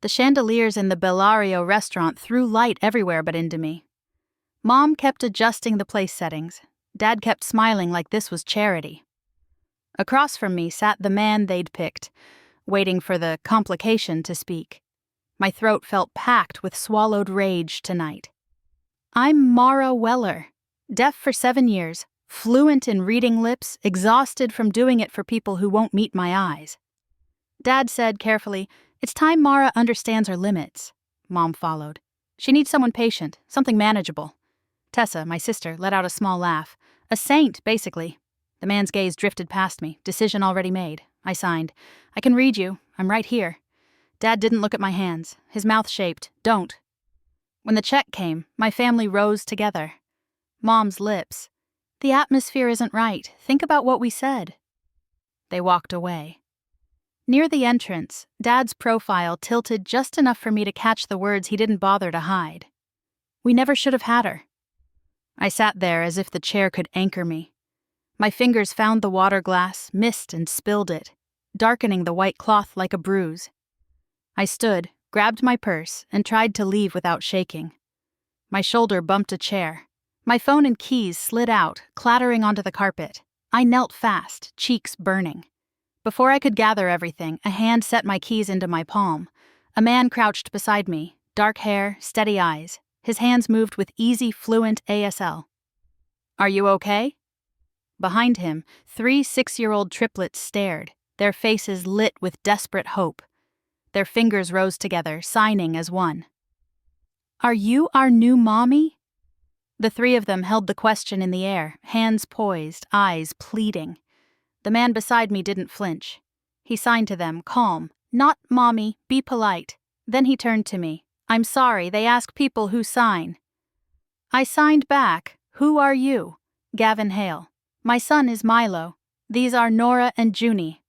The chandeliers in the Bellario restaurant threw light everywhere but into me. Mom kept adjusting the place settings. Dad kept smiling like this was charity. Across from me sat the man they'd picked, waiting for the complication to speak. My throat felt packed with swallowed rage tonight. I'm Mara Weller, deaf for 7 years, fluent in reading lips, exhausted from doing it for people who won't meet my eyes. Dad said carefully, "It's time Mara understands her limits." Mom followed. "She needs someone patient, something manageable." Tessa, my sister, let out a small laugh. "A saint, basically." The man's gaze drifted past me, decision already made. I signed. "I can read you. I'm right here." Dad didn't look at my hands. His mouth shaped, "Don't." When the check came, my family rose together. Mom's lips. "The atmosphere isn't right. Think about what we said." They walked away. Near the entrance, Dad's profile tilted just enough for me to catch the words he didn't bother to hide. "We never should have had her." I sat there as if the chair could anchor me. My fingers found the water glass, missed and spilled it, darkening the white cloth like a bruise. I stood, grabbed my purse, and tried to leave without shaking. My shoulder bumped a chair. My phone and keys slid out, clattering onto the carpet. I knelt fast, cheeks burning. Before I could gather everything, a hand set my keys into my palm. A man crouched beside me, dark hair, steady eyes. His hands moved with easy, fluent ASL. "Are you okay?" Behind him, 3 6-year-old triplets stared, their faces lit with desperate hope. Their fingers rose together, signing as one. "Are you our new mommy?" The 3 of them held the question in the air, hands poised, eyes pleading. The man beside me didn't flinch. He signed to them, calm, "Not mommy, be polite." Then he turned to me. "I'm sorry, they ask people who sign." I signed back, "Who are you?" "Gavin Hale. My son is Milo. These are Nora and Junie."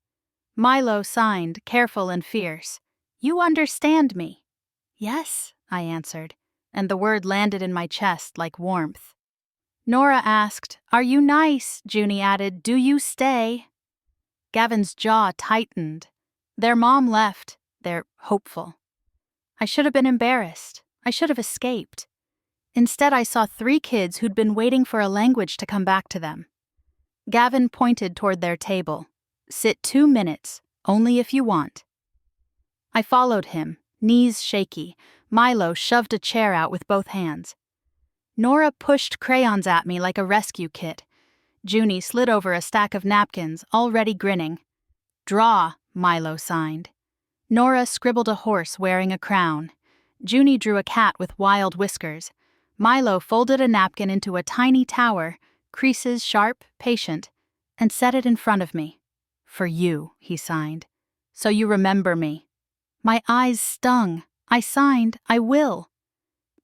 Milo signed, careful and fierce. "You understand me?" "Yes," I answered, and the word landed in my chest like warmth. Nora asked, "Are you nice?" Junie added, "Do you stay?" Gavin's jaw tightened. Their mom left. They're hopeful. I should have been embarrassed. I should have escaped. Instead, I saw 3 kids who'd been waiting for a language to come back to them. Gavin pointed toward their table. "Sit 2 minutes, only if you want." I followed him, knees shaky. Milo shoved a chair out with both hands. Nora pushed crayons at me like a rescue kit. Junie slid over a stack of napkins, already grinning. "Draw," Milo signed. Nora scribbled a horse wearing a crown. Junie drew a cat with wild whiskers. Milo folded a napkin into a tiny tower, creases sharp, patient, and set it in front of me. "For you," he signed. "So you remember me." My eyes stung. I signed, "I will."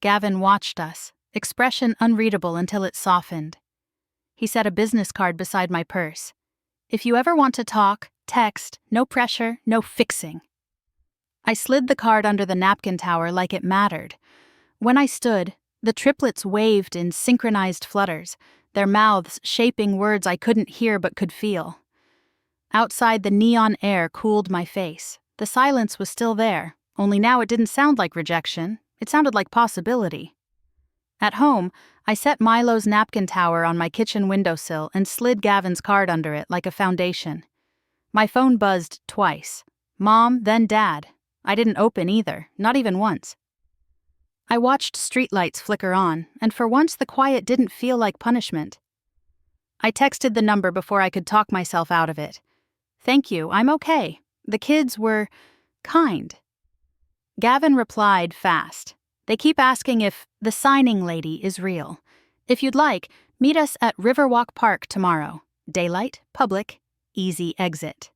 Gavin watched us, expression unreadable until it softened. He set a business card beside my purse. "If you ever want to talk, text, no pressure, no fixing." I slid the card under the napkin tower like it mattered. When I stood, the triplets waved in synchronized flutters, their mouths shaping words I couldn't hear but could feel. Outside, the neon air cooled my face. The silence was still there, only now it didn't sound like rejection. It sounded like possibility. At home, I set Milo's napkin tower on my kitchen windowsill and slid Gavin's card under it like a foundation. My phone buzzed twice. Mom, then Dad. I didn't open either, not even once. I watched streetlights flicker on, and for once the quiet didn't feel like punishment. I texted the number before I could talk myself out of it. "Thank you, I'm okay." The kids were kind. Gavin replied fast. "They keep asking if the signing lady is real. If you'd like, meet us at Riverwalk Park tomorrow. Daylight, public, easy exit."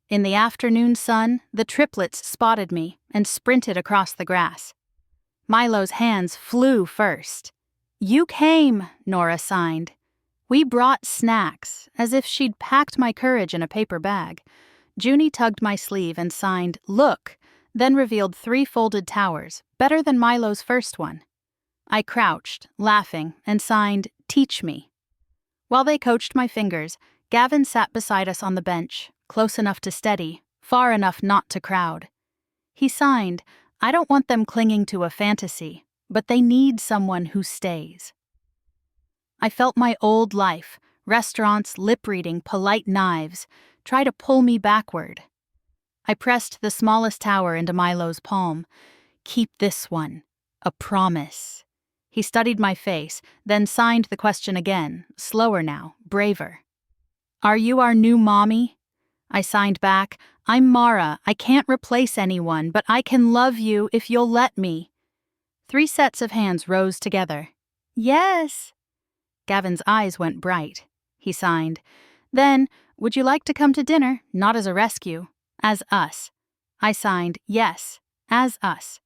In the afternoon sun, the triplets spotted me and sprinted across the grass. Milo's hands flew first. "You came," Nora signed. We brought snacks, as if she'd packed my courage in a paper bag. Junie tugged my sleeve and signed, "Look," then revealed 3 folded towers, better than Milo's first one. I crouched, laughing, and signed, "Teach me." While they coached my fingers, Gavin sat beside us on the bench, close enough to steady, far enough not to crowd. He signed, I don't want them clinging to a fantasy, but they need someone who stays. I felt my old life, restaurants, lip-reading, polite knives, try to pull me backward. I pressed the smallest tower into Milo's palm. Keep this one. A promise. He studied my face, then signed the question again, slower now, braver. Are you our new mommy? I signed back, I'm Mara. I can't replace anyone, but I can love you if you'll let me. 3 sets of hands rose together. Yes. Gavin's eyes went bright. He signed. Then, would you like to come to dinner, not as a rescue, as us? I signed, yes, as us.